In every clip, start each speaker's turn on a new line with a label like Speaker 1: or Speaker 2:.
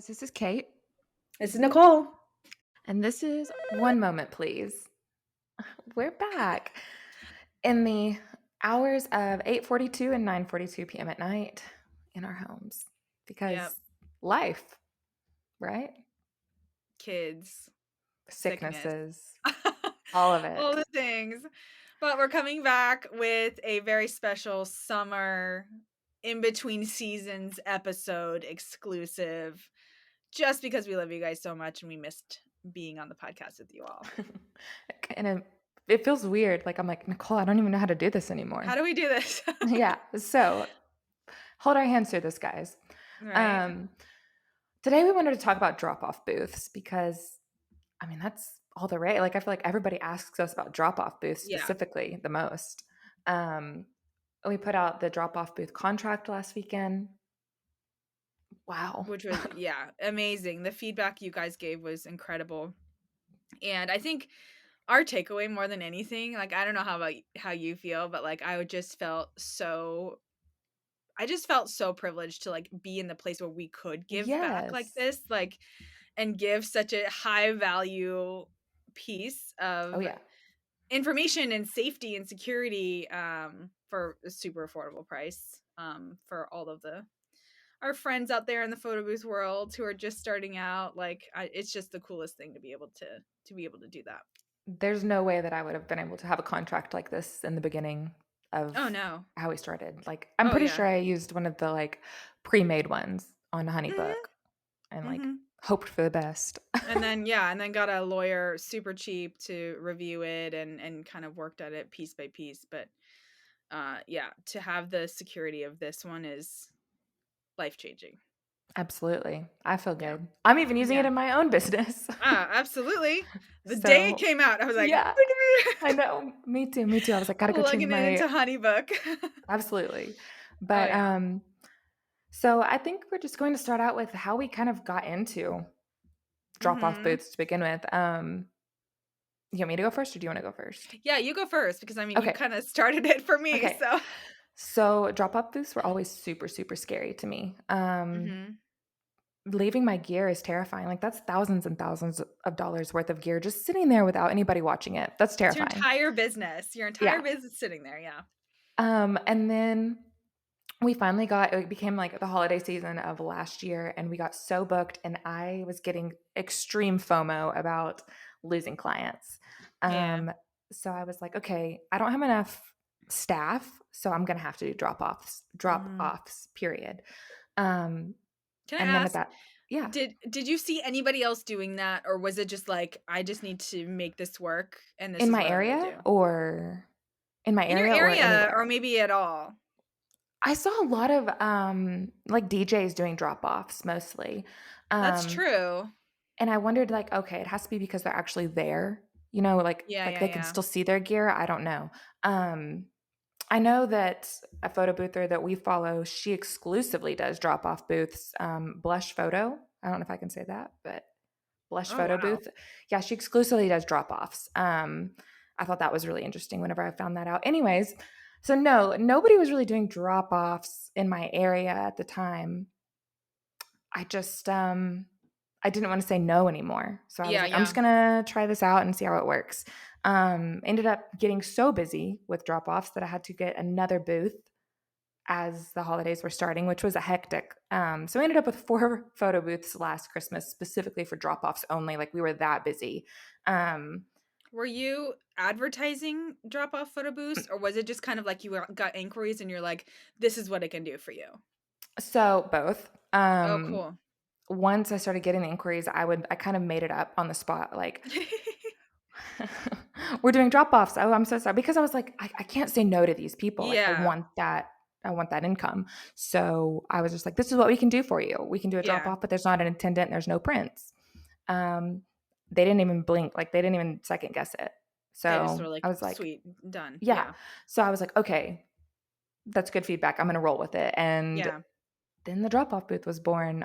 Speaker 1: This is Kate,
Speaker 2: This is Nicole.
Speaker 1: and this is One Moment, Please. We're back in the hours of 8:42 and 9:42 p.m. at night in our homes
Speaker 2: Yep.
Speaker 1: because life, right?
Speaker 2: Kids, sickness,
Speaker 1: Sicknesses, all of
Speaker 2: all
Speaker 1: it.
Speaker 2: the things. But we're coming back with a very special summer in between seasons episode exclusive just because we love you guys so much and we missed being on the podcast with you all.
Speaker 1: And it feels weird. Like, I'm like, Nicole, I don't even know how to do this
Speaker 2: How
Speaker 1: anymore.
Speaker 2: do we do this?
Speaker 1: Yeah. So hold our hands through this, guys.
Speaker 2: Right?
Speaker 1: Um, Today we wanted to talk about drop-off booths because that's all the rage. Like, I feel like everybody asks us about drop-off booths
Speaker 2: Yeah.
Speaker 1: specifically the most. We put out the drop-off booth contract last weekend. Wow.
Speaker 2: Which was, amazing. The feedback you guys gave was incredible. And I think our takeaway more than anything, like, I don't know how you feel, but like I just felt so privileged to like be in the place where we could give back like
Speaker 1: Yes.
Speaker 2: this, like, and give such a high value piece
Speaker 1: Oh,
Speaker 2: of
Speaker 1: yeah.
Speaker 2: information and safety and security for a super affordable price for all of our friends out there in the photo booth world who are just starting out. Like, it's just the coolest thing to be able to do that.
Speaker 1: There's no way that I would have been able to have a contract like this in the beginning
Speaker 2: Oh
Speaker 1: of
Speaker 2: no.
Speaker 1: how we started. Like, I'm
Speaker 2: Oh
Speaker 1: pretty
Speaker 2: yeah.
Speaker 1: sure I used one of the like pre-made ones on
Speaker 2: Mhm.
Speaker 1: HoneyBook and like
Speaker 2: Mhm.
Speaker 1: hoped for the best.
Speaker 2: And then got a lawyer super cheap to review it and kind of worked at it piece by piece. But to have the security of this one is life changing.
Speaker 1: Absolutely. I feel
Speaker 2: Yeah.
Speaker 1: good. I'm even using it
Speaker 2: Yeah.
Speaker 1: in my own business.
Speaker 2: Absolutely. The day it
Speaker 1: So,
Speaker 2: came out, I was like,
Speaker 1: yeah, I know. Me too. Me too. I was like, gotta go change
Speaker 2: plugging it
Speaker 1: my
Speaker 2: into HoneyBook.
Speaker 1: absolutely.
Speaker 2: Oh
Speaker 1: But
Speaker 2: yeah.
Speaker 1: so I think we're just going to start out with how we kind of got into drop-off
Speaker 2: Mhm.
Speaker 1: booths to begin with. You want me to go first or do you want to go first?
Speaker 2: Yeah, you go first because I mean you
Speaker 1: Okay.
Speaker 2: kind of started it for me,
Speaker 1: Okay.
Speaker 2: so.
Speaker 1: So drop-off booths were always super, super scary to me.
Speaker 2: Mhm.
Speaker 1: Leaving my gear is terrifying. Like, that's thousands and thousands of dollars worth of gear just sitting there without anybody watching it. That's
Speaker 2: It's your
Speaker 1: terrifying.
Speaker 2: entire business. Your entire
Speaker 1: Yeah.
Speaker 2: business sitting there, yeah.
Speaker 1: And then we finally it became like the holiday season of last year, and we got so booked, and I was getting extreme FOMO about losing clients.
Speaker 2: Yeah.
Speaker 1: So I was like, okay, I don't have enough staff, so I'm gonna have to do drop
Speaker 2: Mhm.
Speaker 1: offs, period. Um,
Speaker 2: Can I
Speaker 1: and then at
Speaker 2: ask,
Speaker 1: that, yeah,
Speaker 2: did you see anybody else doing that, or was it just like, I just need to make this work and this
Speaker 1: in
Speaker 2: is
Speaker 1: my
Speaker 2: what I'm gonna
Speaker 1: area
Speaker 2: do?
Speaker 1: or in my
Speaker 2: In your
Speaker 1: area or
Speaker 2: area, or
Speaker 1: anywhere.
Speaker 2: maybe at all.
Speaker 1: I saw a lot of like DJs doing drop offs mostly.
Speaker 2: That's
Speaker 1: Um,
Speaker 2: true.
Speaker 1: And I wondered, like, okay, it has to be because they're actually there,
Speaker 2: Yeah,
Speaker 1: like
Speaker 2: yeah,
Speaker 1: they can
Speaker 2: yeah.
Speaker 1: still see their gear. I don't know. Um, I know that a photo boother that we follow, she exclusively does drop off booths. Blush Photo. I don't know if I can say that, but Blush
Speaker 2: Oh,
Speaker 1: Photo
Speaker 2: wow.
Speaker 1: Booth. Yeah, she exclusively does drop offs. I thought that was really interesting whenever I found that out. Anyways, so no, nobody was really doing drop offs in my area at the time. I just I didn't want to say no anymore. So I was
Speaker 2: Yeah,
Speaker 1: like, I'm
Speaker 2: yeah.
Speaker 1: just gonna try this out and see how it works. Ended up getting so busy with drop-offs that I had to get another booth as the holidays were starting, which was a hectic. So I ended up with 4 photo booths last Christmas, specifically for drop-offs only. Like, we were that busy. Um,
Speaker 2: Were you advertising drop-off photo booths, or was it just kind of like you got inquiries and you're like, this is what it can do for you?
Speaker 1: so both.
Speaker 2: Oh, cool.
Speaker 1: Once I started getting the inquiries, I kind of made it up on the spot, like, we're doing drop-offs. Oh, I'm so sorry. Because I was like, I can't say no to these people. Like,
Speaker 2: Yeah.
Speaker 1: I want that income. So I was just like, this is what we can do for you. We can do a
Speaker 2: Yeah.
Speaker 1: drop-off, but there's not an attendant and there's no prints. Um, they didn't even blink, like they didn't even second guess it.
Speaker 2: They just
Speaker 1: So
Speaker 2: were like,
Speaker 1: I was like,
Speaker 2: sweet, done.
Speaker 1: yeah.
Speaker 2: Yeah.
Speaker 1: So I was like, okay, that's good feedback. I'm gonna roll with it. And
Speaker 2: Yeah.
Speaker 1: then the drop-off booth was born.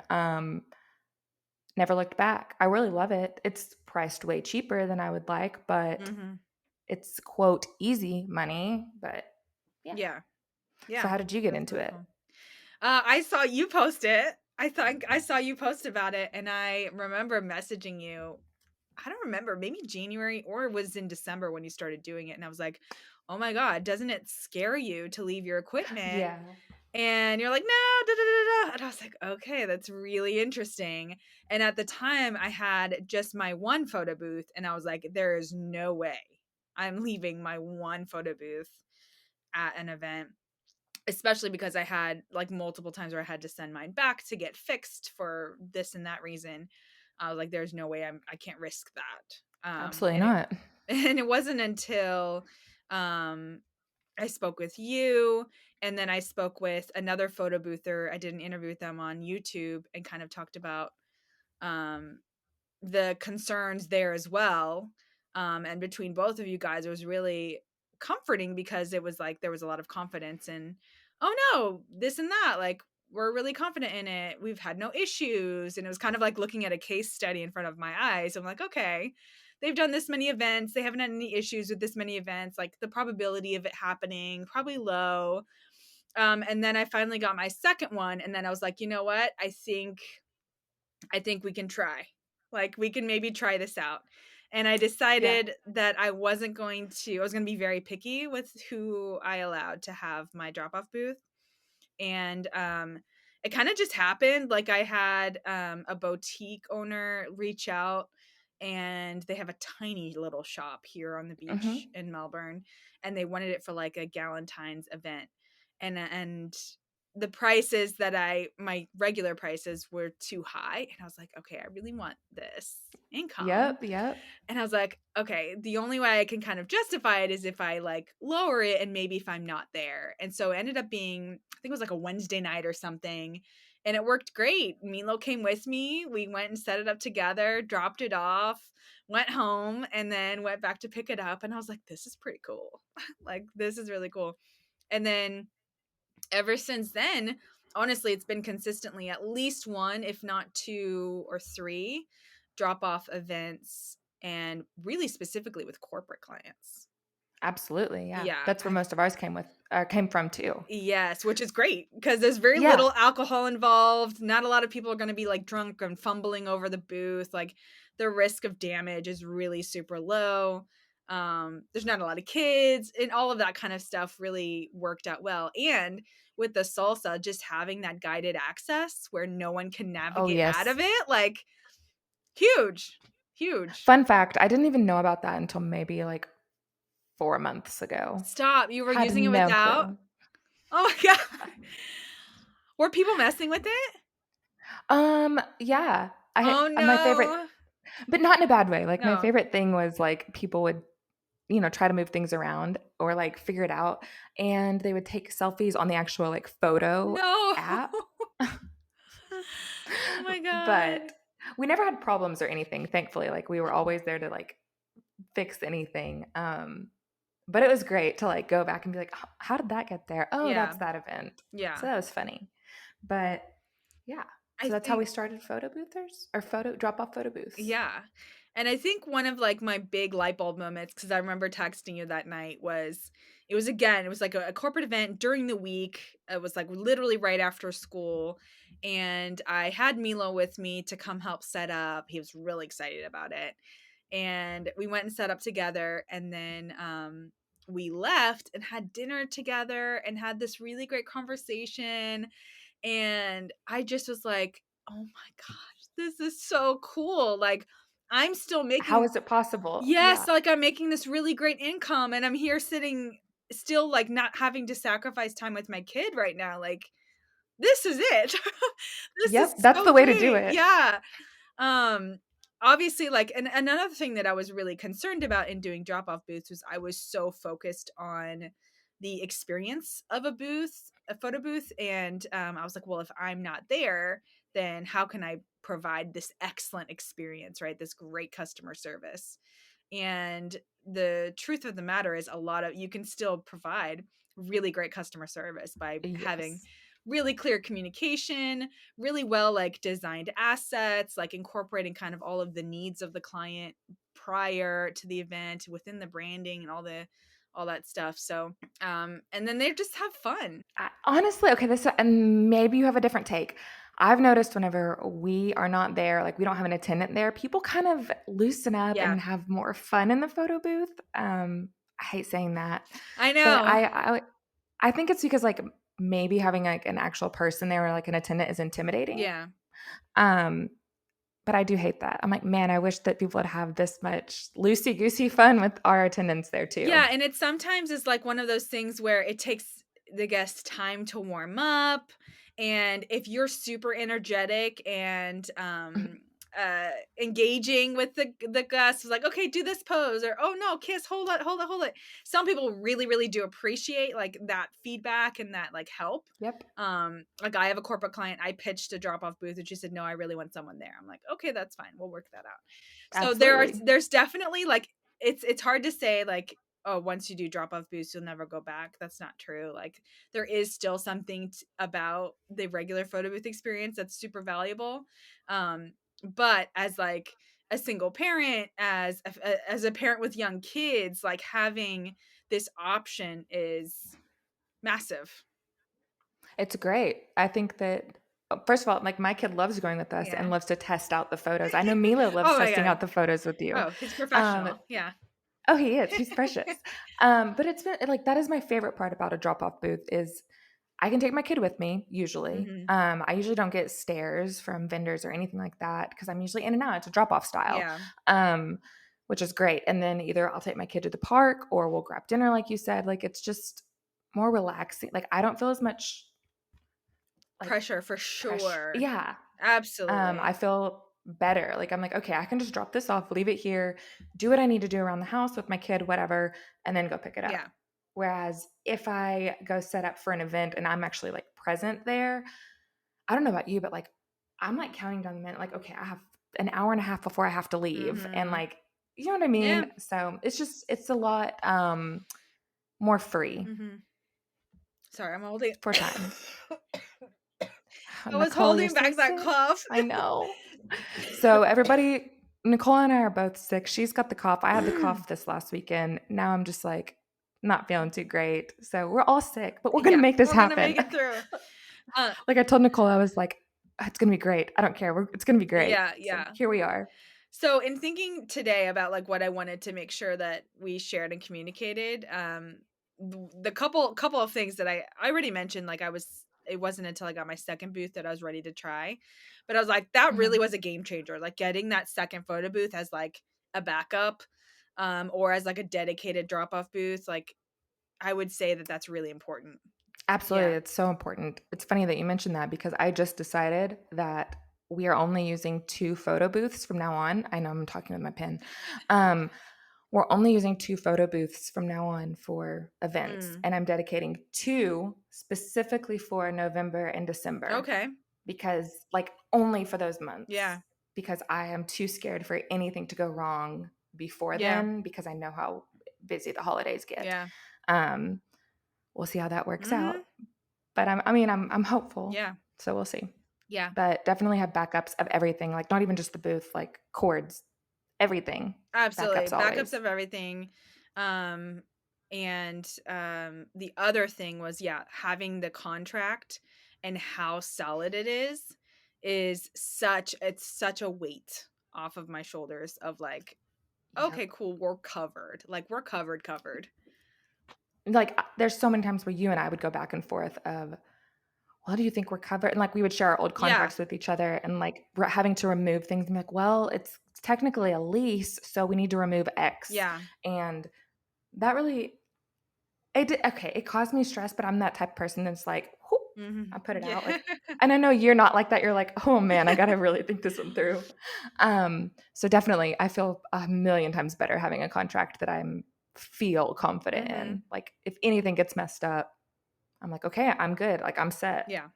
Speaker 1: Never looked back. I really love it. It's priced way cheaper than I would like, but
Speaker 2: Mm-hmm.
Speaker 1: it's quote easy money. But yeah.
Speaker 2: Yeah.
Speaker 1: So
Speaker 2: Yeah.
Speaker 1: how did you get
Speaker 2: That's
Speaker 1: into
Speaker 2: really
Speaker 1: it?
Speaker 2: cool. I saw you post it. I saw you post about it, and I remember messaging you. I don't remember, maybe January, or it was in December when you started doing it, and I was like, "Oh my god, doesn't it scare you to leave your equipment?"
Speaker 1: Yeah.
Speaker 2: And you're like, "No, da, da, da, da." And I was like, "Okay, that's really interesting." And at the time, I had just my one photo booth, and I was like, "There is no way I'm leaving my one photo booth at an event." Especially because I had like multiple times where I had to send mine back to get fixed for this and that reason. I was like, "There's no way I can't risk that."
Speaker 1: Absolutely
Speaker 2: And it
Speaker 1: not.
Speaker 2: and it wasn't until um I spoke with you, and then I spoke with another photo boother. I did an interview with them on YouTube and kind of talked about um the concerns there as well. And between both of you guys, it was really comforting because it was like there was a lot of confidence and, oh no, this and that. Like, we're really confident in it. We've had no issues. And it was kind of like looking at a case study in front of my eyes. I'm like, okay, they've done this many events. They haven't had any issues with this many events. Like, the probability of it happening, probably low. And then I finally got my second one. And then I was like, you know what? I think we can try. Like, we can maybe try this out. And I
Speaker 1: Yeah.
Speaker 2: decided that I was going to be very picky with who I allowed to have my drop off booth. And it kind of just happened. Like, I had a boutique owner reach out, and they have a tiny little shop here on the beach
Speaker 1: Hmm.
Speaker 2: in Melbourne, and they wanted it for like a Galentine's event. And the prices that my regular prices were too high, and I was like, okay, I really want this income.
Speaker 1: Yep. Yep.
Speaker 2: And I was like, okay, the only way I can kind of justify it is if I like lower it, and maybe if I'm not there. And so it ended up being, I think it was like a Wednesday night or something. And it worked great. Milo came with me. We went and set it up together, dropped it off, went home, and then went back to pick it up. And I was like, this is pretty cool. Like, this is really cool. And then ever since then, honestly, it's been consistently at least one, if not two or three drop off events, and really specifically with corporate clients.
Speaker 1: Absolutely. Yeah.
Speaker 2: Yeah.
Speaker 1: That's where most of ours came from too.
Speaker 2: Yes, which is great because there's very
Speaker 1: Yeah.
Speaker 2: little alcohol involved. Not a lot of people are going to be like drunk and fumbling over the booth. Like, the risk of damage is really super low. There's not a lot of kids, and all of that kind of stuff really worked out well. And with the salsa, just having that guided access where no one can
Speaker 1: Oh,
Speaker 2: navigate out
Speaker 1: yes.
Speaker 2: of it, like, huge, huge.
Speaker 1: Fun fact, I didn't even know about that until maybe like 4 months ago.
Speaker 2: Stop. You were
Speaker 1: Had
Speaker 2: using it
Speaker 1: no
Speaker 2: without?
Speaker 1: clue.
Speaker 2: Oh my God. Were people messing with it?
Speaker 1: Yeah.
Speaker 2: Oh
Speaker 1: My favorite,
Speaker 2: no.
Speaker 1: but not in a bad way. Like, my
Speaker 2: No.
Speaker 1: favorite thing was like people would, try to move things around or like figure it out, and they would take selfies on the actual like photo
Speaker 2: No.
Speaker 1: app.
Speaker 2: Oh my God.
Speaker 1: But we never had problems or anything, thankfully. Like, we were always there to like fix anything. But it was great to like go back and be like, how did that get there? Oh,
Speaker 2: Yeah.
Speaker 1: that's that event.
Speaker 2: Yeah.
Speaker 1: So that was funny. But yeah.
Speaker 2: I
Speaker 1: So that's how we
Speaker 2: think,
Speaker 1: started photo boothers or photo drop off photo booths.
Speaker 2: yeah. And I think one of like my big light bulb moments, because I remember texting you that night, was it was like a corporate event during the week. It was like literally right after school. And I had Milo with me to come help set up. He was really excited about it. And we went and set up together. And then we left and had dinner together and had this really great conversation. And I just was like, oh my gosh, this is so cool. Like, I'm still
Speaker 1: How
Speaker 2: making,
Speaker 1: is it possible?
Speaker 2: yes,
Speaker 1: Yeah.
Speaker 2: like I'm making this really great income, and I'm here sitting still, like, not having to sacrifice time with my kid right now. Like, this is it. This is
Speaker 1: Yep. That's
Speaker 2: so
Speaker 1: the way to do
Speaker 2: great.
Speaker 1: it.
Speaker 2: Yeah. Um, Obviously, like, and another thing that I was really concerned about in doing drop off booths was I was so focused on the experience of a photo booth. And I was like, well, if I'm not there, then how can I provide this excellent experience, right? This great customer service. And the truth of the matter is, you can still provide really great customer service by having
Speaker 1: Yes.
Speaker 2: really clear communication, really well like designed assets, like incorporating kind of all of the needs of the client prior to the event within the branding and all that stuff. So and then they just have fun.
Speaker 1: Honestly, okay, and maybe you have a different take. I've noticed whenever we are not there, like we don't have an attendant there, people kind of loosen up
Speaker 2: Yeah.
Speaker 1: and have more fun in the photo booth. I hate saying that,
Speaker 2: I
Speaker 1: but
Speaker 2: know.
Speaker 1: I think it's because like maybe having like an actual person there or like an attendant is intimidating.
Speaker 2: Yeah.
Speaker 1: Um, but I do hate that. I'm like, man, I wish that people would have this much loosey goosey fun with our attendants there too.
Speaker 2: Yeah, and it sometimes is like one of those things where it takes the guests time to warm up, and if you're super energetic and engaging with the guests, like, okay, do this pose, or oh no, kiss, hold it, hold it, hold it. Some people really, really do appreciate like that feedback and that like help.
Speaker 1: Yep,
Speaker 2: Like I have a corporate client, I pitched a drop off booth and she said, no, I really want someone there. I'm like, okay, that's fine, we'll work that out. So
Speaker 1: absolutely.
Speaker 2: there's definitely like it's hard to say like, oh, once you do drop off booths, you'll never go back. That's not true. like there is still something about the regular photo booth experience that's super valuable. But as like a single parent, as a parent with young kids, like having this option is massive.
Speaker 1: It's great. I think that first of all, like my kid loves going with us
Speaker 2: Yeah.
Speaker 1: and loves to test out the photos. I know Mila loves
Speaker 2: Oh my
Speaker 1: testing
Speaker 2: god.
Speaker 1: out the photos with you.
Speaker 2: Oh, he's
Speaker 1: Um,
Speaker 2: professional. Yeah.
Speaker 1: oh, he is. He's precious. But it's been like that is my favorite part about a drop off booth is I can take my kid with me usually.
Speaker 2: Mhm.
Speaker 1: I usually don't get stares from vendors or anything like that because I'm usually in and out. It's a drop off style,
Speaker 2: Yeah.
Speaker 1: um, which is great. And then either I'll take my kid to the park or we'll grab dinner, like you said. Like it's just more relaxing. Like I don't feel as much like
Speaker 2: Pressure for
Speaker 1: pressure.
Speaker 2: sure.
Speaker 1: Yeah. I
Speaker 2: Absolutely.
Speaker 1: feel better. Like I'm like, okay, I can just drop this off, leave it here, do what I need to do around the house with my kid, whatever, and then go pick it up.
Speaker 2: Yeah.
Speaker 1: Whereas if I go set up for an event and I'm actually like present there, I don't know about you, but like I'm like counting down the minute, like, okay, I have an hour and a half before I have to leave. And
Speaker 2: Mhm.
Speaker 1: like, you know what I
Speaker 2: Yeah.
Speaker 1: mean? So it's a lot more free
Speaker 2: Mhm. Sorry, I'm holding
Speaker 1: for time.
Speaker 2: I was
Speaker 1: Nicole, you're
Speaker 2: holding
Speaker 1: so
Speaker 2: back that
Speaker 1: sick.
Speaker 2: cough.
Speaker 1: I know. So everybody, Nicole and I are both sick. She's got the cough. I had the cough this last weekend. Now I'm just like not feeling too great. So we're all sick, but we're gonna
Speaker 2: Yeah,
Speaker 1: make this
Speaker 2: we're gonna
Speaker 1: happen.
Speaker 2: make it through. Uh,
Speaker 1: Like I told Nicole, I was like, it's gonna be great. I don't care. It's gonna be great.
Speaker 2: yeah,
Speaker 1: So
Speaker 2: yeah.
Speaker 1: here we are.
Speaker 2: So in thinking today about like what I wanted to make sure that we shared and communicated, the couple of things that I already mentioned, like it wasn't until I got my second booth that I was ready to try. But I was like, that really
Speaker 1: Mhm.
Speaker 2: was a game changer. Like getting that second photo booth as like a backup, or as like a dedicated drop off booth, like I would say that that's really important.
Speaker 1: Absolutely.
Speaker 2: Yeah.
Speaker 1: It's so important. It's funny that you mentioned that because I just decided that we are only using 2 photo booths from now on. I know I'm talking with my pen. Um, we're only using 2 photo booths from now on for events,
Speaker 2: Mm,
Speaker 1: and I'm dedicating 2 specifically for November and December
Speaker 2: okay.
Speaker 1: because like only for those months
Speaker 2: Yeah.
Speaker 1: because I am too scared for anything to go wrong before
Speaker 2: Yeah.
Speaker 1: then because I know how busy the holidays get.
Speaker 2: Yeah.
Speaker 1: Um, we'll see how that works out.
Speaker 2: Mhm.
Speaker 1: But I'm hopeful.
Speaker 2: Yeah.
Speaker 1: So we'll see.
Speaker 2: Yeah.
Speaker 1: But definitely have backups of everything, like not even just the booth, like cords, everything.
Speaker 2: Absolutely.
Speaker 1: Backups
Speaker 2: Backups
Speaker 1: always.
Speaker 2: of everything. Um and the other thing was, yeah, having the contract and how solid it is such a weight off of my shoulders of like,
Speaker 1: Yep.
Speaker 2: okay, cool, we're covered. Like we're covered.
Speaker 1: Like there's so many times where you and I would go back and forth of, well, do you think we're covered? And like we would share our old
Speaker 2: Yeah.
Speaker 1: contracts with each other and like we're having to remove things and be like, well, it's technically a lease, so we need to remove X.
Speaker 2: Yeah.
Speaker 1: And that really it did, okay, it caused me stress, but I'm that type of person that's like, whoop, I
Speaker 2: Mhm.
Speaker 1: put it
Speaker 2: Yeah.
Speaker 1: out. Like, and I know you're not like that. You're like, oh man, I gotta really think this one through. So definitely, I feel a million times better having a contract that I'm feel confident
Speaker 2: Mhm.
Speaker 1: in. Like, if anything gets messed up, I'm like, okay, I'm good. Like, I'm set.
Speaker 2: Yeah.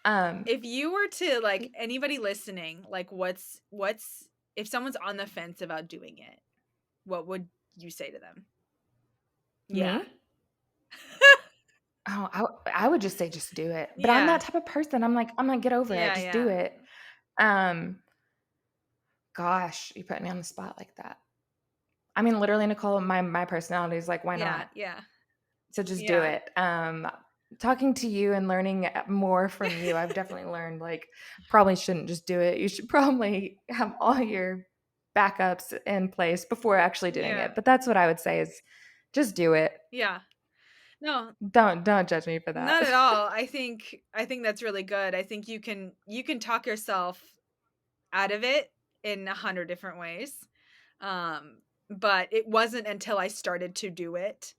Speaker 1: Um,
Speaker 2: If you were to like anybody listening, like what's if someone's on the fence about doing it, what would you say to them? Yeah.
Speaker 1: me, oh, I would just say just do it. But I'm
Speaker 2: Yeah.
Speaker 1: that type of person. I'm like, get over it.
Speaker 2: Yeah,
Speaker 1: Just do
Speaker 2: yeah.
Speaker 1: it. Um, gosh, you put me on the spot like that. I mean, literally, Nicole, my personality is like, why
Speaker 2: Yeah,
Speaker 1: not?
Speaker 2: yeah.
Speaker 1: So just do
Speaker 2: Yeah.
Speaker 1: it. talking to you and learning more from you, I've definitely learned like probably shouldn't just do it. You should probably have all your backups in place before actually doing
Speaker 2: Yeah.
Speaker 1: it. But that's what I would say is just do it.
Speaker 2: Yeah. No,
Speaker 1: Don't judge me for that.
Speaker 2: not at all. I think that's really good. I think you can talk yourself out of it in 100 different ways. But it wasn't until I started to do it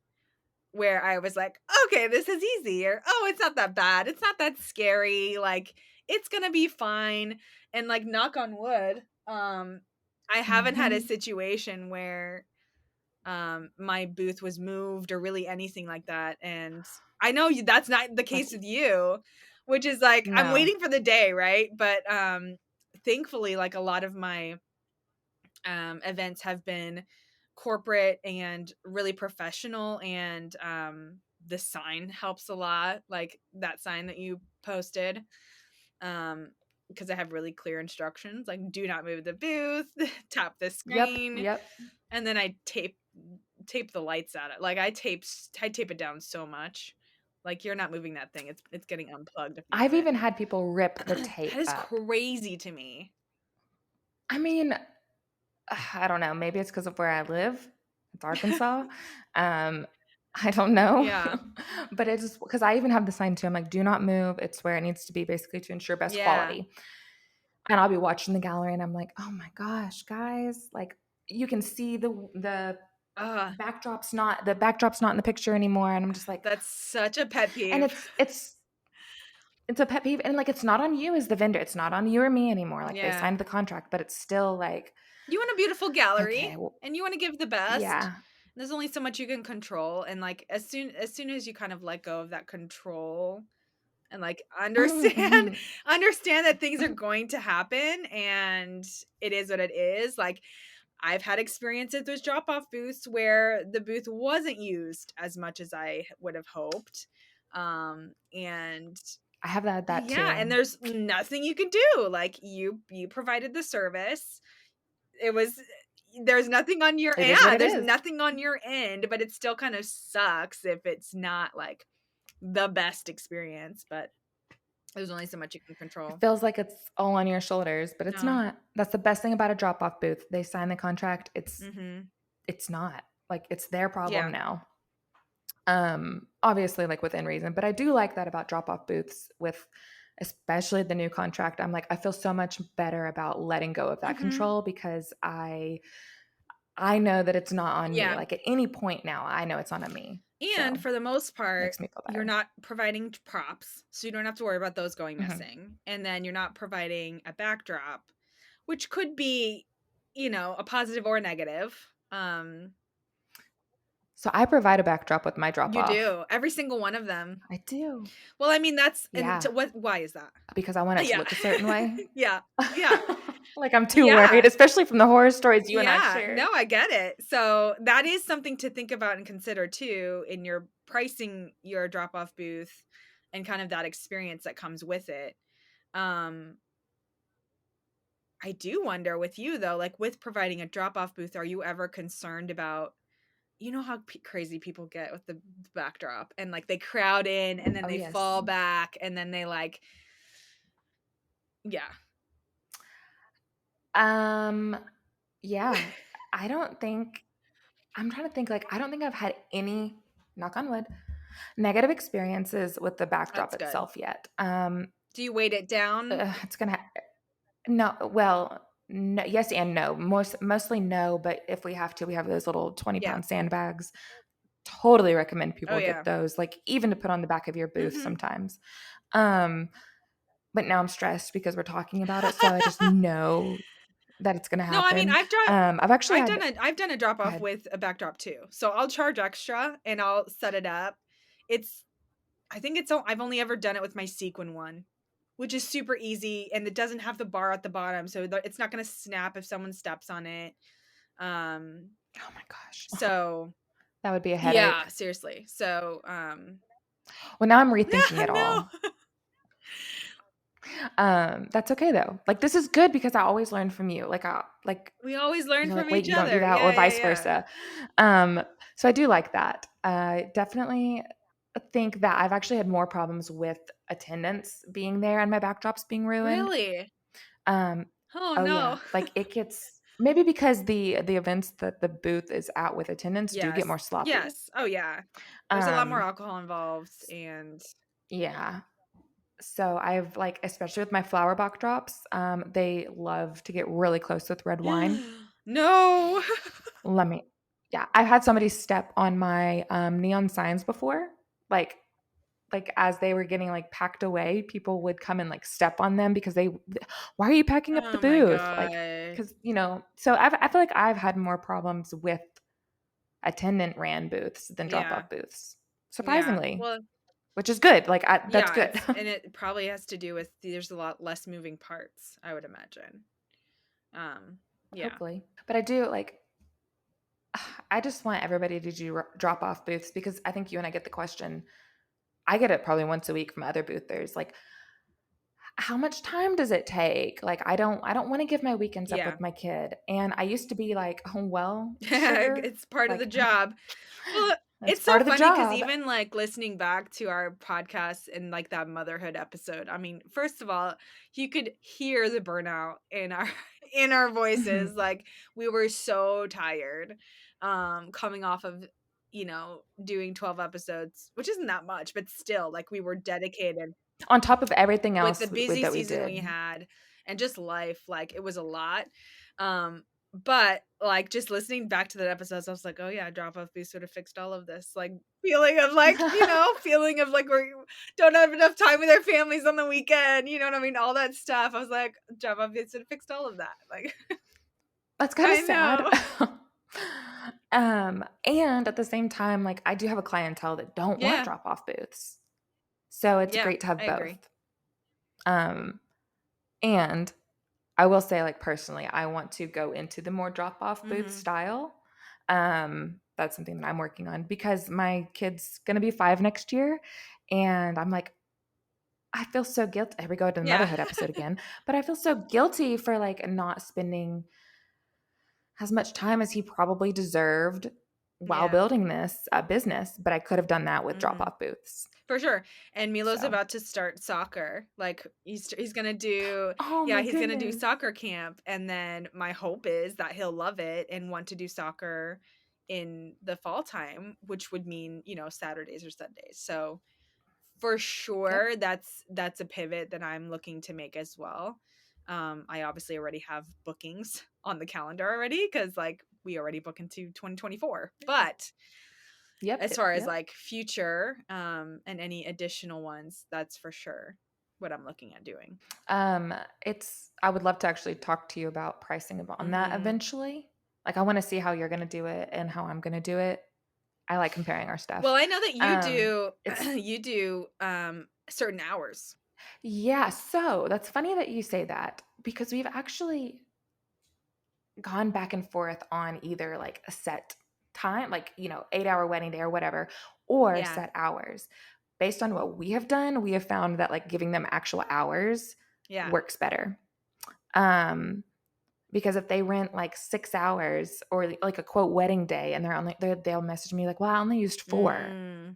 Speaker 2: where I was like, okay, this is easy, or oh, it's not that bad. It's not that scary. Like, it's gonna be fine. And like, knock on wood, I haven't had a
Speaker 1: Mhm.
Speaker 2: situation where my booth was moved or really anything like that. And I know that's not the case
Speaker 1: That's
Speaker 2: with you, which is like I'm
Speaker 1: no.
Speaker 2: waiting for the day, right? But thankfully, like a lot of my events have been corporate and really professional, and the sign helps a lot, like that sign that you posted, because I have really clear instructions like do not move the booth, tap the
Speaker 1: Yep,
Speaker 2: screen,
Speaker 1: yep.
Speaker 2: and then I tape the lights at it. Like I tape it down so much, like you're not moving that thing, it's getting unplugged if you
Speaker 1: I've
Speaker 2: move
Speaker 1: even had people rip the
Speaker 2: it. That
Speaker 1: tape
Speaker 2: is
Speaker 1: up.
Speaker 2: crazy to me.
Speaker 1: I mean, I don't know. Maybe it's because of where I live. It's Arkansas. I don't know.
Speaker 2: Yeah.
Speaker 1: But it's because I even have the sign too. I'm like, do not move. It's where it needs to be basically to ensure best
Speaker 2: Yeah.
Speaker 1: quality. And I'll be watching the gallery and I'm like, oh my gosh, guys, like you can see the
Speaker 2: uh
Speaker 1: backdrop's not in the picture anymore. And I'm just like,
Speaker 2: That's such a pet
Speaker 1: and
Speaker 2: peeve.
Speaker 1: it's a pet peeve. And like it's not on you as the vendor. It's not on you or me anymore. Like they
Speaker 2: Yeah.
Speaker 1: signed the contract, but it's still like,
Speaker 2: You want a beautiful gallery
Speaker 1: okay, well,
Speaker 2: and you want to give the best.
Speaker 1: yeah.
Speaker 2: There's only so much you can control, and like as soon as you kind of let go of that control and like understand
Speaker 1: Mhm.
Speaker 2: understand that things are going to happen and it is what it is. Like I've had experiences with drop off booths where the booth wasn't used as much as I would have hoped. And
Speaker 1: I have that
Speaker 2: yeah,
Speaker 1: too.
Speaker 2: and there's nothing you can do. Like you provided the service. It was there's nothing on your
Speaker 1: It is what it
Speaker 2: there's
Speaker 1: is.
Speaker 2: nothing on your end, but it still kind of sucks if it's not like the best experience, but there's only so much you can
Speaker 1: It
Speaker 2: control.
Speaker 1: feels like it's all on your shoulders, but it's
Speaker 2: No.
Speaker 1: not. That's the best thing about a drop-off booth. They sign the contract.
Speaker 2: Mhm.
Speaker 1: It's not. Like it's their problem
Speaker 2: Yeah.
Speaker 1: now. Obviously like within reason, but I do like that about drop-off booths with especially the new contract. I'm like I feel so much better about letting go of that
Speaker 2: Mhm.
Speaker 1: control because I know that it's not on me.
Speaker 2: Yeah.
Speaker 1: Like at any point now, I know it's not on me.
Speaker 2: And
Speaker 1: So,
Speaker 2: for the most part,
Speaker 1: makes me feel
Speaker 2: you're
Speaker 1: better.
Speaker 2: not providing props, so you don't have to worry about those going
Speaker 1: Mhm.
Speaker 2: missing. And then you're not providing a backdrop, which could be, you know, a positive or a negative.
Speaker 1: So I provide a backdrop with my drop
Speaker 2: You
Speaker 1: off.
Speaker 2: do. Every single one of them.
Speaker 1: I do.
Speaker 2: Well, I mean, that's and
Speaker 1: Yeah,
Speaker 2: what why is that?
Speaker 1: because I want it to
Speaker 2: Yeah.
Speaker 1: look a certain way.
Speaker 2: Yeah. Yeah.
Speaker 1: Like I'm too worried,
Speaker 2: Yeah.
Speaker 1: especially from the horror stories you and I
Speaker 2: Yeah.
Speaker 1: shared.
Speaker 2: No, I get it. So that is something to think about and consider too in your pricing your drop off booth and kind of that experience that comes with it. Um, I do wonder with you though, like with providing a drop off booth, are you ever concerned about, you know, how crazy people get with the backdrop and like they crowd in and then
Speaker 1: Oh
Speaker 2: they
Speaker 1: yes.
Speaker 2: fall back and then they like, yeah.
Speaker 1: Um yeah. I don't think I'm trying to think like I don't think I've had any knock on wood negative experiences with the backdrop
Speaker 2: That's good.
Speaker 1: itself yet.
Speaker 2: Do you weight it down?
Speaker 1: It's going to no, well, no, yes and no. Mostly no, but if we have to, we have those little
Speaker 2: Yeah.
Speaker 1: 20-pound sandbags. Totally recommend
Speaker 2: Oh
Speaker 1: people get
Speaker 2: yeah.
Speaker 1: those, like even to put on the back of your booth
Speaker 2: Mhm.
Speaker 1: sometimes. Um, but now I'm stressed because we're talking about it, so I just know that it's gonna
Speaker 2: No, I mean,
Speaker 1: happen. I've actually had
Speaker 2: I've done a drop
Speaker 1: go
Speaker 2: off
Speaker 1: ahead.
Speaker 2: with a backdrop too. So I'll charge extra and I'll set it up. It's I think I've only ever done it with my sequin one, which is super easy and it doesn't have the bar at the bottom, so it's not going to snap if someone steps on it. Um
Speaker 1: Oh my gosh.
Speaker 2: so
Speaker 1: That would be a
Speaker 2: yeah,
Speaker 1: headache.
Speaker 2: seriously. So
Speaker 1: Well, now I'm rethinking
Speaker 2: yeah,
Speaker 1: it
Speaker 2: no.
Speaker 1: all. That's okay though. Like this is good because I always learn from you. Like
Speaker 2: We always learn
Speaker 1: you're like,
Speaker 2: from
Speaker 1: wait,
Speaker 2: each
Speaker 1: you don't do
Speaker 2: other.
Speaker 1: that,
Speaker 2: Yeah,
Speaker 1: or
Speaker 2: yeah,
Speaker 1: vice
Speaker 2: yeah.
Speaker 1: versa. So I do like that. Definitely. think that I've actually had more problems with attendance being there and my backdrops being ruined.
Speaker 2: Really?
Speaker 1: Um,
Speaker 2: Oh
Speaker 1: oh yeah,
Speaker 2: no.
Speaker 1: like it gets maybe because the events that the booth is at with attendance do get
Speaker 2: Yes.
Speaker 1: more sloppy.
Speaker 2: Yes. Oh yeah. There's a lot more
Speaker 1: Um,
Speaker 2: alcohol involved and
Speaker 1: yeah. So I've like, especially with my flower backdrops, they love to get really close with red wine.
Speaker 2: no.
Speaker 1: Let me, yeah, I've had somebody step on my neon signs before, like as they were getting like packed away, people would come and like step on them because why are you packing up the
Speaker 2: Oh my
Speaker 1: booth? Like,
Speaker 2: god.
Speaker 1: because so I feel like I've had more problems with attendant ran booths than drop
Speaker 2: Yeah.
Speaker 1: off booths,
Speaker 2: Yeah.
Speaker 1: surprisingly,
Speaker 2: Well,
Speaker 1: which is good. Like, that's
Speaker 2: yeah,
Speaker 1: good.
Speaker 2: it probably has to do with there's a lot less moving parts, I would imagine. Um, yeah.
Speaker 1: Hopefully, but I do like. I just want everybody to do drop off booths because I think you and I get the question. I get it probably once a week from other boothers. Like, how much time does it take? Like, I don't want to give my weekends up
Speaker 2: Yeah.
Speaker 1: with my kid. And I used to be like, oh well, sure.
Speaker 2: It's part of the
Speaker 1: Like,
Speaker 2: job. Well,
Speaker 1: that's
Speaker 2: it's so
Speaker 1: part of the
Speaker 2: funny because
Speaker 1: job.
Speaker 2: even like listening back to our podcast and like that motherhood episode, I mean, first of all, you could hear the burnout in our in our voices. Like we were so tired, coming off of doing 12 episodes, which isn't that much, but still, like we were dedicated
Speaker 1: On top of everything
Speaker 2: with the
Speaker 1: else
Speaker 2: busy
Speaker 1: that we
Speaker 2: season we
Speaker 1: did.
Speaker 2: had and just life, like it was a lot. But like just listening back to that episodes, I was like, oh yeah, drop off boost would have fixed all of this. Like feeling of like we don't have enough time with our families on the weekend, you know what I mean? All that stuff. I was like, drop off boost would have fixed all of that. Like
Speaker 1: That's kind of
Speaker 2: I
Speaker 1: sad.
Speaker 2: know.
Speaker 1: And at the same time, like I do have a clientele that don't want
Speaker 2: Yeah.
Speaker 1: drop off booths. So it's
Speaker 2: Yeah.
Speaker 1: great to have
Speaker 2: I
Speaker 1: both.
Speaker 2: agree.
Speaker 1: Um, and I will say, like personally, I want to go into the more drop off booth
Speaker 2: Mm-hmm.
Speaker 1: style. That's something that I'm working on because my kid's gonna be 5 next year, and I'm like, I feel so guilty. Here we go to the
Speaker 2: Yeah.
Speaker 1: motherhood episode again, but I feel so guilty for like not spending as much time as he probably deserved while
Speaker 2: Yeah.
Speaker 1: building this business. But I could have done that with drop
Speaker 2: Mm-hmm.
Speaker 1: off booths.
Speaker 2: For sure. And Milo's
Speaker 1: So,
Speaker 2: about to start soccer. Like he's going to do
Speaker 1: oh
Speaker 2: yeah,
Speaker 1: my
Speaker 2: he's going to do
Speaker 1: goodness.
Speaker 2: soccer camp and then my hope is that he'll love it and want to do soccer in the fall time, which would mean, Saturdays or Sundays. So, for
Speaker 1: Yep.
Speaker 2: sure that's a pivot that I'm looking to make as well. I obviously already have bookings on the calendar already cuz like we already book into 2024. But
Speaker 1: Yep.
Speaker 2: as far as
Speaker 1: Yep.
Speaker 2: like future and any additional ones, that's for sure what I'm looking at doing.
Speaker 1: Um, I would love to actually talk to you about pricing on that
Speaker 2: Mhm.
Speaker 1: eventually. Like I want to see how you're going to do it and how I'm going to do it. I like comparing our
Speaker 2: Well,
Speaker 1: stuff.
Speaker 2: I know that you do
Speaker 1: It's
Speaker 2: you do certain hours.
Speaker 1: Yeah, so that's funny that you say that because we've actually gone back and forth on either like a set time, like, 8-hour wedding day or whatever, or
Speaker 2: Yeah.
Speaker 1: set hours. Based on what we have done, we have found that like giving them actual hours
Speaker 2: Yeah.
Speaker 1: works better. Um, because if they rent like 6 hours or like a quote wedding day and they'll message me like, well, I only used 4.
Speaker 2: Mm.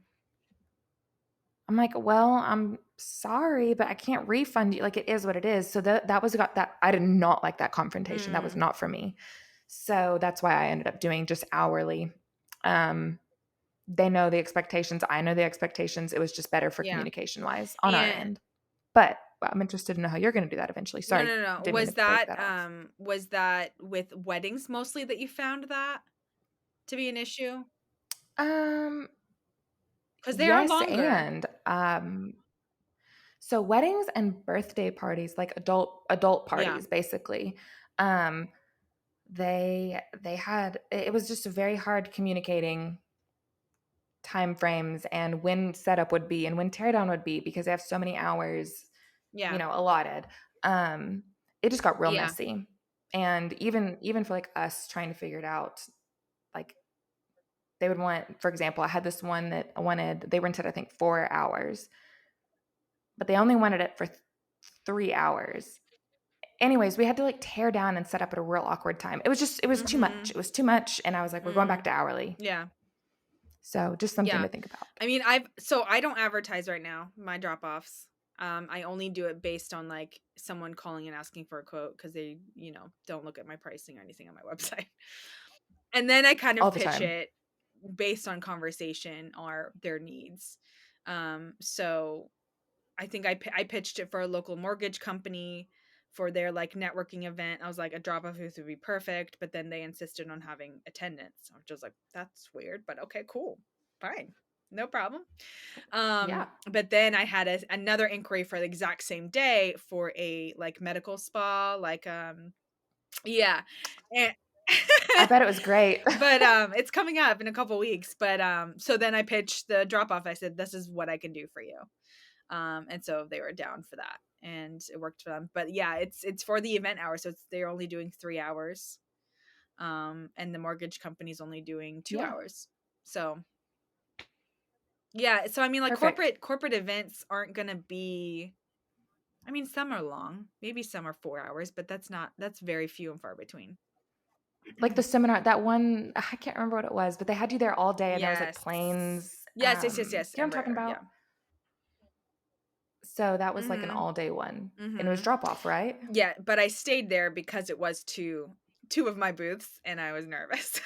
Speaker 1: I'm like, well, I'm sorry, but I can't refund you. Like it is what it is. So that was got that I did not like that confrontation. That was
Speaker 2: Mm.
Speaker 1: not for me. So that's why I ended up doing just hourly. Um, they know the expectations. I know the expectations. It was just better for
Speaker 2: Yeah.
Speaker 1: communication wise on our
Speaker 2: And
Speaker 1: end. But I'm interested to know how you're going to do that eventually.
Speaker 2: no,
Speaker 1: Sorry,
Speaker 2: no, no.
Speaker 1: didn't mean to break that off.
Speaker 2: Was that with weddings mostly that you found that to be an issue?
Speaker 1: Um,
Speaker 2: Because they are
Speaker 1: yes,
Speaker 2: longer.
Speaker 1: and so weddings and birthday parties, like adult
Speaker 2: Yeah.
Speaker 1: parties, basically. Um, they had it was just very hard communicating time frames and when setup would be and when teardown would be because they have so many hours,
Speaker 2: Yeah.
Speaker 1: allotted. It just got real
Speaker 2: Yeah.
Speaker 1: messy. And even for like us trying to figure it out, like they would want, for example, I had this one that they rented, I think, 4 hours, but they only wanted it for 3 hours. Anyways, we had to like tear down and set up at a real awkward time. It was too much.
Speaker 2: Mhm.
Speaker 1: It was too much. And I was like, we're going back
Speaker 2: Mm.
Speaker 1: to hourly.
Speaker 2: Yeah.
Speaker 1: So just something
Speaker 2: Yeah.
Speaker 1: to think about.
Speaker 2: I mean, I don't advertise right now my drop-offs. I only do it based on like someone calling and asking for a quote because they, don't look at my pricing or anything on my website. And then I kind
Speaker 1: All
Speaker 2: of
Speaker 1: the
Speaker 2: pitch
Speaker 1: time.
Speaker 2: it based on conversation or their needs. So I think I pitched it for a local mortgage company for their like networking event. I was like, a drop-off booth would be perfect, but then they insisted on having attendance. I was just like, that's weird, but okay, cool, fine, no problem.
Speaker 1: Yeah.
Speaker 2: But then I had another inquiry for the exact same day for a like medical spa, like yeah, and
Speaker 1: I bet it was great.
Speaker 2: but it's coming up in a couple weeks. But so then I pitched the drop off. I said, this is what I can do for you. And so they were down for that, and it worked for them. But yeah, it's for the event hour, so they're only doing 3 hours, and the mortgage company's only doing 2
Speaker 1: Yeah.
Speaker 2: hours. So yeah, so I mean, like
Speaker 1: Perfect.
Speaker 2: corporate events aren't gonna be. I mean, some are long, maybe some are 4 hours, but that's very few and far between.
Speaker 1: Like the seminar, that one, I can't remember what it was, but they had you there all day and there was like
Speaker 2: Yes,
Speaker 1: planes.
Speaker 2: yes, yes, yes, yes.
Speaker 1: You know what I'm talking
Speaker 2: Embraer, yeah.
Speaker 1: about? So that was like an
Speaker 2: Mm-hmm.
Speaker 1: all day one. And it was
Speaker 2: Mm-hmm.
Speaker 1: drop off, right?
Speaker 2: Yeah, but I stayed there because it was two of my booths, and I was nervous.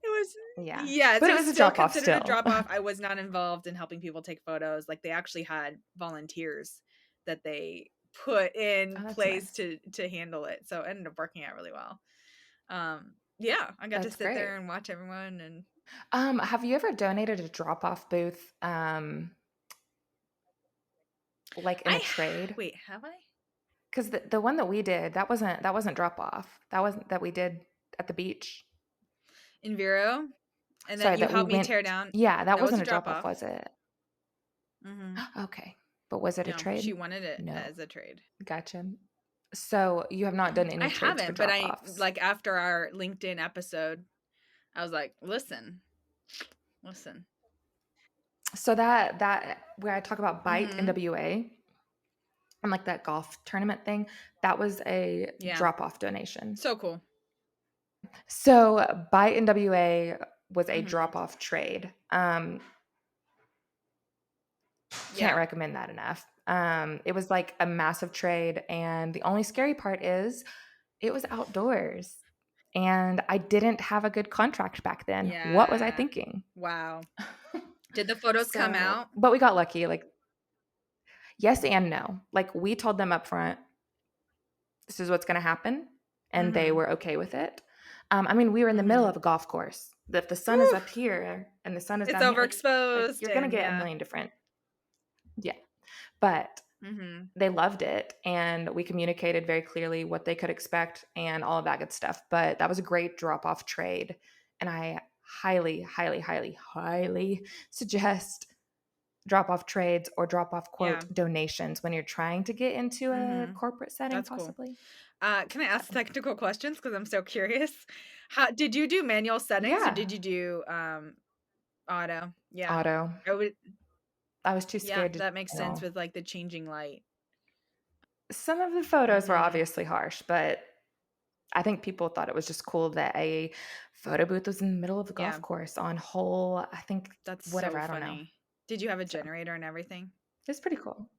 Speaker 2: It was,
Speaker 1: Yeah.
Speaker 2: yes,
Speaker 1: But
Speaker 2: it
Speaker 1: it
Speaker 2: was
Speaker 1: was a
Speaker 2: still
Speaker 1: drop off
Speaker 2: considered a
Speaker 1: still.
Speaker 2: drop off. I was not involved in helping people take photos. Like they actually had volunteers that they put in
Speaker 1: Oh, that's
Speaker 2: place
Speaker 1: nice.
Speaker 2: to handle it. So it ended up working out really well. Yeah, I got to
Speaker 1: That's
Speaker 2: sit there
Speaker 1: great.
Speaker 2: and watch everyone and
Speaker 1: Have you ever donated a drop off booth like in a
Speaker 2: I
Speaker 1: trade?
Speaker 2: wait, have I?
Speaker 1: Because the one that we did, that wasn't drop off. That wasn't that we did at the beach.
Speaker 2: In Vero, and
Speaker 1: Sorry,
Speaker 2: that you
Speaker 1: that we
Speaker 2: helped me
Speaker 1: went.
Speaker 2: tear down.
Speaker 1: Yeah, that
Speaker 2: That was
Speaker 1: wasn't
Speaker 2: a
Speaker 1: a
Speaker 2: drop
Speaker 1: drop off,
Speaker 2: off.
Speaker 1: was it?
Speaker 2: Mm-hmm.
Speaker 1: Okay. But was it a
Speaker 2: No, she
Speaker 1: trade?
Speaker 2: wanted it
Speaker 1: No.
Speaker 2: as a trade.
Speaker 1: Gotcha. So you have not done
Speaker 2: I
Speaker 1: any trades for
Speaker 2: haven't, but
Speaker 1: drop
Speaker 2: I
Speaker 1: offs.
Speaker 2: like after our LinkedIn episode, I was like, listen.
Speaker 1: So that where I talk about bite
Speaker 2: Mm-hmm.
Speaker 1: NWA and like that golf tournament thing, that was a
Speaker 2: Yeah.
Speaker 1: drop off donation.
Speaker 2: So cool.
Speaker 1: So bite NWA was a
Speaker 2: Mm-hmm.
Speaker 1: drop off trade. Can't
Speaker 2: Yeah.
Speaker 1: recommend that enough. It was like a massive trade, and the only scary part is it was outdoors, and I didn't have a good contract back then. What was I
Speaker 2: Yeah.
Speaker 1: thinking?
Speaker 2: Wow. Did the photos come
Speaker 1: So,
Speaker 2: out?
Speaker 1: but we got lucky. Like, yes and no. Like, we told them up front, this is what's going to happen, and they
Speaker 2: Mm-hmm.
Speaker 1: were okay with it. I mean, we were in the middle
Speaker 2: Mm-hmm.
Speaker 1: of a golf course. If the sun is
Speaker 2: Whew.
Speaker 1: up here and the sun is
Speaker 2: It's
Speaker 1: down here, like
Speaker 2: overexposed
Speaker 1: you're going to
Speaker 2: and
Speaker 1: get a
Speaker 2: yeah.
Speaker 1: million different. Yeah. But
Speaker 2: Mm-hmm.
Speaker 1: they loved it, and we communicated very clearly what they could expect and all of that good stuff. But that was a great drop off trade, and I highly, highly, highly, highly suggest drop off trades or drop off
Speaker 2: Yeah.
Speaker 1: quote donations when you're trying to get into a
Speaker 2: Mm-hmm.
Speaker 1: corporate setting,
Speaker 2: That's cool.
Speaker 1: possibly.
Speaker 2: Can I ask technical questions because I'm so curious? How did you do manual settings or
Speaker 1: Yeah,
Speaker 2: did you do auto? Yeah.
Speaker 1: auto.
Speaker 2: I would
Speaker 1: I was too
Speaker 2: yeah,
Speaker 1: scared to do
Speaker 2: that makes sense
Speaker 1: manual.
Speaker 2: with like the changing light.
Speaker 1: Some of the photos were
Speaker 2: Mm-hmm.
Speaker 1: obviously harsh, but I think people thought it was just cool that a photo booth was in the middle of the
Speaker 2: Yeah,
Speaker 1: golf course on hole, I think,
Speaker 2: that's
Speaker 1: whatever,
Speaker 2: so
Speaker 1: I don't know.
Speaker 2: funny. Did you have a
Speaker 1: So
Speaker 2: generator and everything?
Speaker 1: it's pretty cool.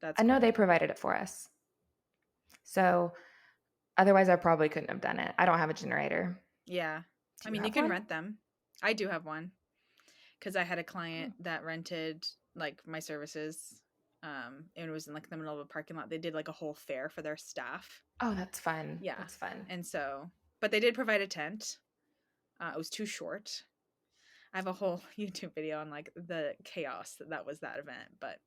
Speaker 2: That's
Speaker 1: I know
Speaker 2: cool.
Speaker 1: they provided it for us. So otherwise, I probably couldn't have done it. I don't have a generator.
Speaker 2: Yeah.
Speaker 1: Do
Speaker 2: I
Speaker 1: you
Speaker 2: mean, you
Speaker 1: have
Speaker 2: can
Speaker 1: one?
Speaker 2: rent them. I do have one because I had a
Speaker 1: Oh,
Speaker 2: client that rented like my services. And it was in like the middle of a parking lot. They did like a whole fair for their staff.
Speaker 1: oh, that's fun.
Speaker 2: Yeah.
Speaker 1: That's fun.
Speaker 2: And so, but they did provide a tent. It was too short. I have a whole YouTube video on like the chaos that was that event, but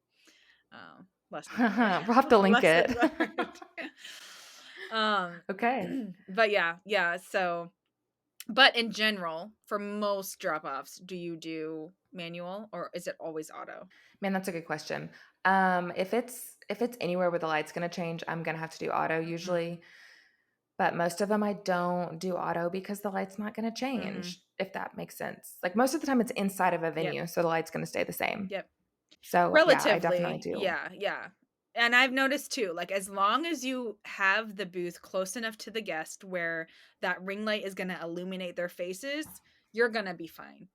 Speaker 2: lesson learned.
Speaker 1: We'll have to link
Speaker 2: Lesson
Speaker 1: it.
Speaker 2: learned.
Speaker 1: Okay.
Speaker 2: But yeah. So, but in general, for most drop-offs, do you do manual or is it always auto?
Speaker 1: Man, that's a good question. If it's anywhere where the light's gonna change, I'm gonna have to do auto
Speaker 2: Mm-hmm.
Speaker 1: usually. But most of them I don't do auto because the light's not gonna
Speaker 2: Mm-hmm.
Speaker 1: change, if that makes sense. Like most of the time it's inside of a
Speaker 2: Yep.
Speaker 1: venue, so the light's gonna stay the same.
Speaker 2: Yep.
Speaker 1: So yeah, I definitely
Speaker 2: Relatively,
Speaker 1: do.
Speaker 2: yeah. And I've noticed too, like as long as you have the booth close enough to the guest where that ring light is going to illuminate their faces, you're going to be fine.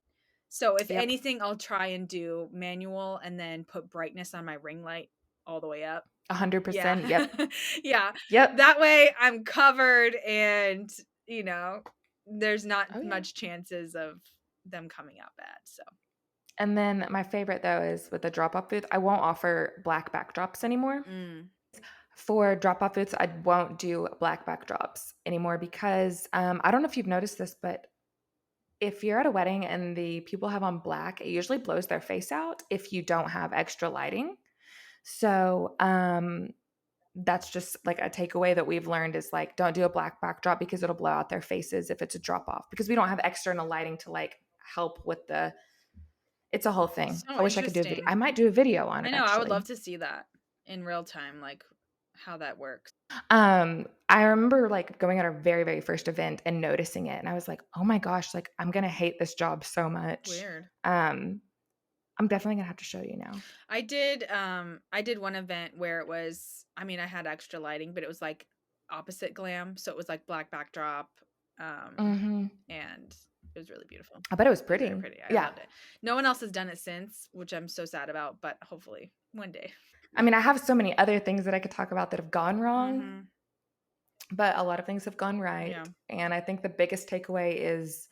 Speaker 2: So if
Speaker 1: Yep.
Speaker 2: anything, I'll try and do manual and then put brightness on my ring light all the way up.
Speaker 1: 100%.
Speaker 2: Yeah.
Speaker 1: Yep.
Speaker 2: Yeah.
Speaker 1: Yep.
Speaker 2: That way I'm covered and, there's not
Speaker 1: Oh, yeah.
Speaker 2: much chances of them coming out bad. So,
Speaker 1: And then my favorite, though, is with the drop-off booth, I won't offer black backdrops anymore. For drop-off booths, I won't do black backdrops anymore because I don't know if you've noticed this, but if you're at a wedding and the people have on black, it usually blows their face out if you don't have extra lighting. So that's just like a takeaway that we've learned is like, don't do a black backdrop because it'll blow out their faces if it's a drop off because we don't have external lighting to like help with it's a whole thing.
Speaker 2: so
Speaker 1: I wish I could do a video.
Speaker 2: interesting.
Speaker 1: I might do a video on
Speaker 2: I
Speaker 1: it
Speaker 2: know. I would
Speaker 1: actually.
Speaker 2: love to see that in real time, like how that works.
Speaker 1: I remember like going at our very, very first event and noticing it. And I was like, oh my gosh, like I'm going to hate this job so much.
Speaker 2: Weird.
Speaker 1: I'm definitely gonna have to show you now.
Speaker 2: I did one event where it was, I mean, I had extra lighting, but it was like opposite glam. So it was like black backdrop.
Speaker 1: Mm-hmm.
Speaker 2: And it was really beautiful.
Speaker 1: I bet it was
Speaker 2: It was
Speaker 1: pretty.
Speaker 2: very pretty. I
Speaker 1: Yeah.
Speaker 2: loved it. No one else has done it since, which I'm so sad about, but hopefully one day.
Speaker 1: I mean, I have so many other things that I could talk about that have gone wrong,
Speaker 2: Mm-hmm.
Speaker 1: but a lot of things have gone right.
Speaker 2: Yeah.
Speaker 1: And I think the biggest takeaway is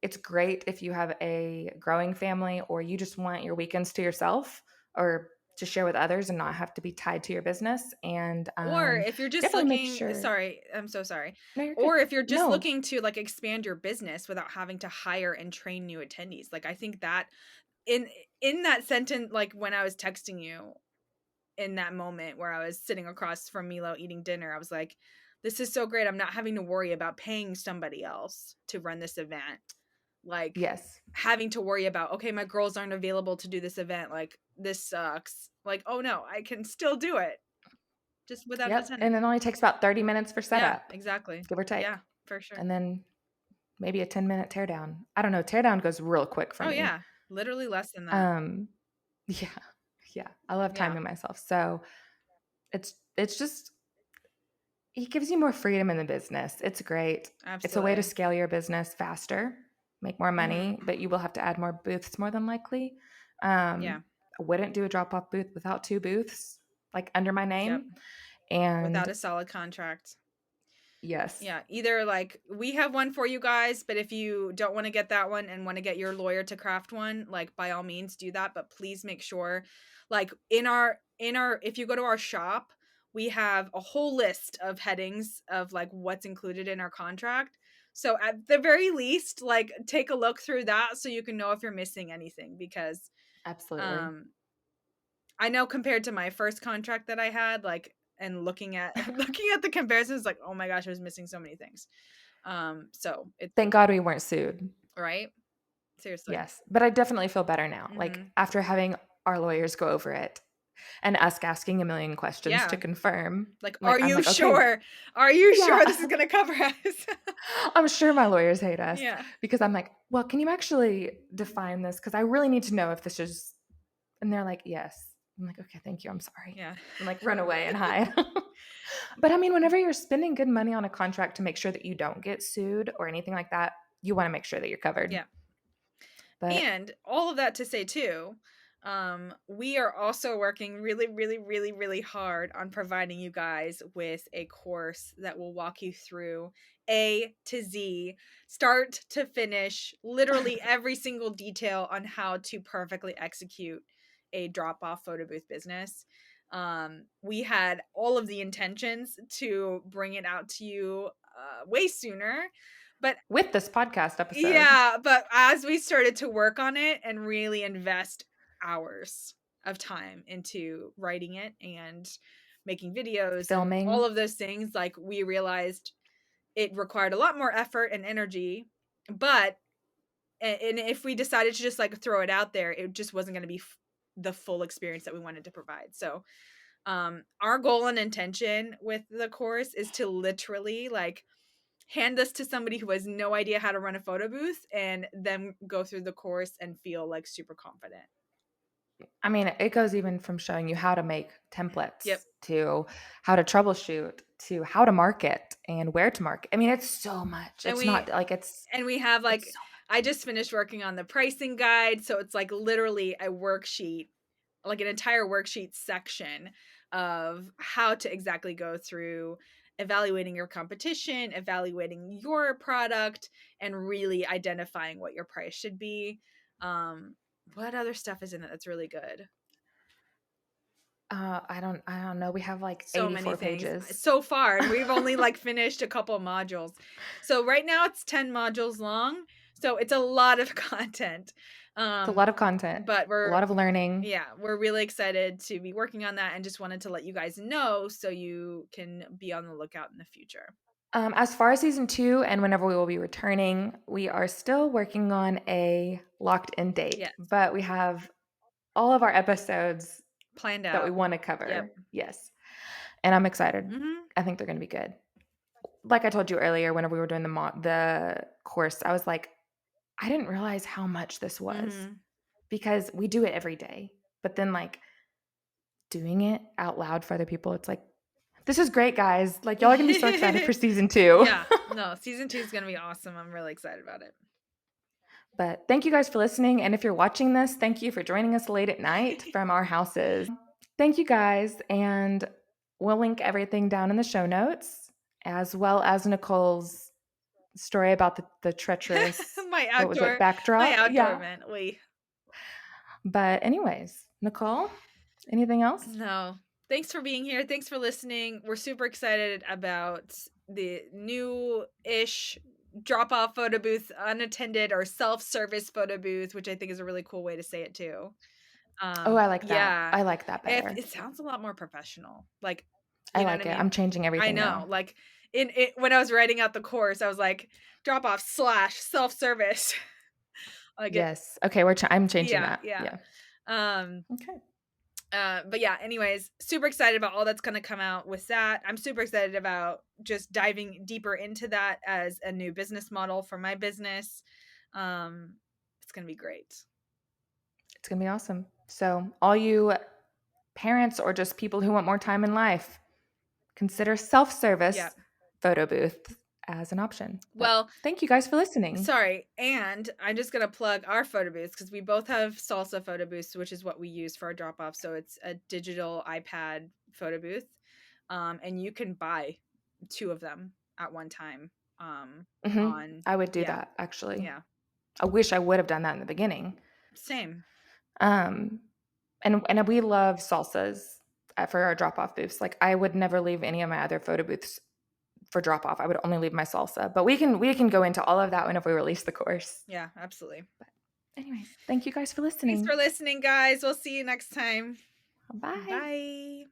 Speaker 1: it's great if you have a growing family or you just want your weekends to yourself or to share with others and not have to be tied to your business. And
Speaker 2: Or if you're just
Speaker 1: definitely make
Speaker 2: looking,
Speaker 1: sure.
Speaker 2: sorry, I'm so sorry.
Speaker 1: No, you're good.
Speaker 2: Or if you're just
Speaker 1: No.
Speaker 2: looking to like expand your business without having to hire and train new attendees. Like I think that in that sentence, like when I was texting you in that moment where I was sitting across from Milo eating dinner, I was like, this is so great. I'm not having to worry about paying somebody else to run this event. Like
Speaker 1: Yes.
Speaker 2: having to worry about, okay, my girls aren't available to do this event. Like this sucks. Like, oh no, I can still do it. Just without an
Speaker 1: Yep.
Speaker 2: attendant.
Speaker 1: And it only takes about 30 minutes for setup.
Speaker 2: Yeah, exactly.
Speaker 1: Give or take.
Speaker 2: Yeah, for sure.
Speaker 1: And then maybe a 10-minute teardown. I don't know. Teardown goes real quick for me.
Speaker 2: Oh yeah, literally less than that.
Speaker 1: Yeah. Yeah. I love timing myself. So it's just it gives you more freedom in the business. It's great.
Speaker 2: Absolutely.
Speaker 1: It's a way to scale your business faster, make more money, but you will have to add more booths more than likely. I wouldn't do a drop-off booth without 2 booths like under my name.
Speaker 2: Yep.
Speaker 1: And
Speaker 2: without a solid contract.
Speaker 1: Yes.
Speaker 2: Yeah, either like we have one for you guys, but if you don't want to get that one and want to get your lawyer to craft one, like by all means do that, but please make sure like in our if you go to our shop, we have a whole list of headings of like what's included in our contract. So at the very least, like take a look through that so you can know if you're missing anything because
Speaker 1: absolutely.
Speaker 2: I know compared to my first contract that I had, like and looking at the comparisons, like, oh my gosh, I was missing so many things. So it's
Speaker 1: Thank God we weren't sued.
Speaker 2: right. Seriously.
Speaker 1: Yes. But I definitely feel better now.
Speaker 2: Mm-hmm.
Speaker 1: Like after having our lawyers go over it and us asking a million questions to confirm.
Speaker 2: Like, are you sure? Okay. Are you sure this is going to cover us?
Speaker 1: I'm sure my lawyers hate us.
Speaker 2: Yeah.
Speaker 1: Because I'm like, well, can you actually define this? Because I really need to know if this is. And they're like, yes. I'm like, okay, thank you. I'm sorry.
Speaker 2: Yeah.
Speaker 1: I'm like, run away and hide. But I mean, whenever you're spending good money on a contract to make sure that you don't get sued or anything like that, you want to make sure that you're covered.
Speaker 2: Yeah.
Speaker 1: But
Speaker 2: and all of that to say too, we are also working really, really, really, really hard on providing you guys with a course that will walk you through A to Z, start to finish, literally every single detail on how to perfectly execute a drop-off photo booth business. We had all of the intentions to bring it out to you way sooner. But
Speaker 1: with this podcast episode.
Speaker 2: Yeah, but as we started to work on it and really invest hours of time into writing it and making videos, filming, and all of those things, like we realized it required a lot more effort and energy. But and if we decided to just like throw it out there, it just wasn't going to be the full experience that we wanted to provide. So our goal and intention with the course is to literally like hand this to somebody who has no idea how to run a photo booth and then go through the course and feel like super confident.
Speaker 1: I mean, it goes even from showing you how to make templates to how to troubleshoot to how to market and where to market. I mean, it's so much. And it's not like it's.
Speaker 2: And we have like, I just finished working on the pricing guide. So it's like literally a worksheet, like an entire worksheet section of how to exactly go through evaluating your competition, evaluating your product, and really identifying what your price should be. What other stuff is in it that's really good?
Speaker 1: I don't know. We have like
Speaker 2: So many
Speaker 1: 84
Speaker 2: things
Speaker 1: pages.
Speaker 2: so far, and we've only like finished a couple modules. So right now it's 10 modules long. So it's a lot of content.
Speaker 1: It's a lot of content,
Speaker 2: But
Speaker 1: a lot of learning.
Speaker 2: yeah, we're really excited to be working on that and just wanted to let you guys know so you can be on the lookout in the future.
Speaker 1: As far as season 2 and whenever we will be returning, we are still working on a locked in date,
Speaker 2: Yes.
Speaker 1: but we have all of our episodes
Speaker 2: Planned out
Speaker 1: that we want to cover.
Speaker 2: Yep.
Speaker 1: Yes. And I'm excited.
Speaker 2: Mm-hmm.
Speaker 1: I think they're going to be good. Like I told you earlier, whenever we were doing the course, I was like, I didn't realize how much this was because we do it every day. But then like doing it out loud for other people, it's like, this is great, guys. Like y'all are going to be so excited for season 2.
Speaker 2: Yeah. No, season 2 is going to be awesome. I'm really excited about it.
Speaker 1: But thank you guys for listening. And if you're watching this, thank you for joining us late at night from our houses. Thank you guys. And we'll link everything down in the show notes, as well as Nicole's story about the treacherous
Speaker 2: my outdoor
Speaker 1: backdrop.
Speaker 2: event.
Speaker 1: But anyways, Nicole, anything else?
Speaker 2: No. Thanks for being here. Thanks for listening. We're super excited about the new-ish drop-off photo booth, unattended or self-service photo booth, which I think is a really cool way to say it too.
Speaker 1: I like that. Yeah, I like that better.
Speaker 2: It sounds a lot more professional. Like,
Speaker 1: I like it. I mean? I'm changing everything.
Speaker 2: I know.
Speaker 1: Now.
Speaker 2: Like when I was writing out the course, I was like, drop off / self-service.
Speaker 1: Like yes. Okay. I'm changing that.
Speaker 2: Yeah.
Speaker 1: Okay.
Speaker 2: But yeah, anyways, super excited about all that's going to come out with that. I'm super excited about just diving deeper into that as a new business model for my business. It's going to be great.
Speaker 1: It's going to be awesome. So all you parents or just people who want more time in life, consider self-service photo booth as an option. Well, thank you guys for listening.
Speaker 2: Sorry. And I'm just going to plug our photo booths because we both have Salsa photo booths, which is what we use for our drop off. So it's a digital iPad photo booth. And you can buy 2 of them at one time.
Speaker 1: I would do that actually. Yeah. I wish I would have done that in the beginning.
Speaker 2: Same.
Speaker 1: And we love salsas for our drop off booths. Like I would never leave any of my other photo booths for drop off. I would only leave my salsa, but we can go into all of that whenever we release the course.
Speaker 2: Yeah, absolutely.
Speaker 1: But anyways, thank you guys for listening.
Speaker 2: Thanks for listening, guys. We'll see you next time.
Speaker 1: Bye.
Speaker 2: Bye.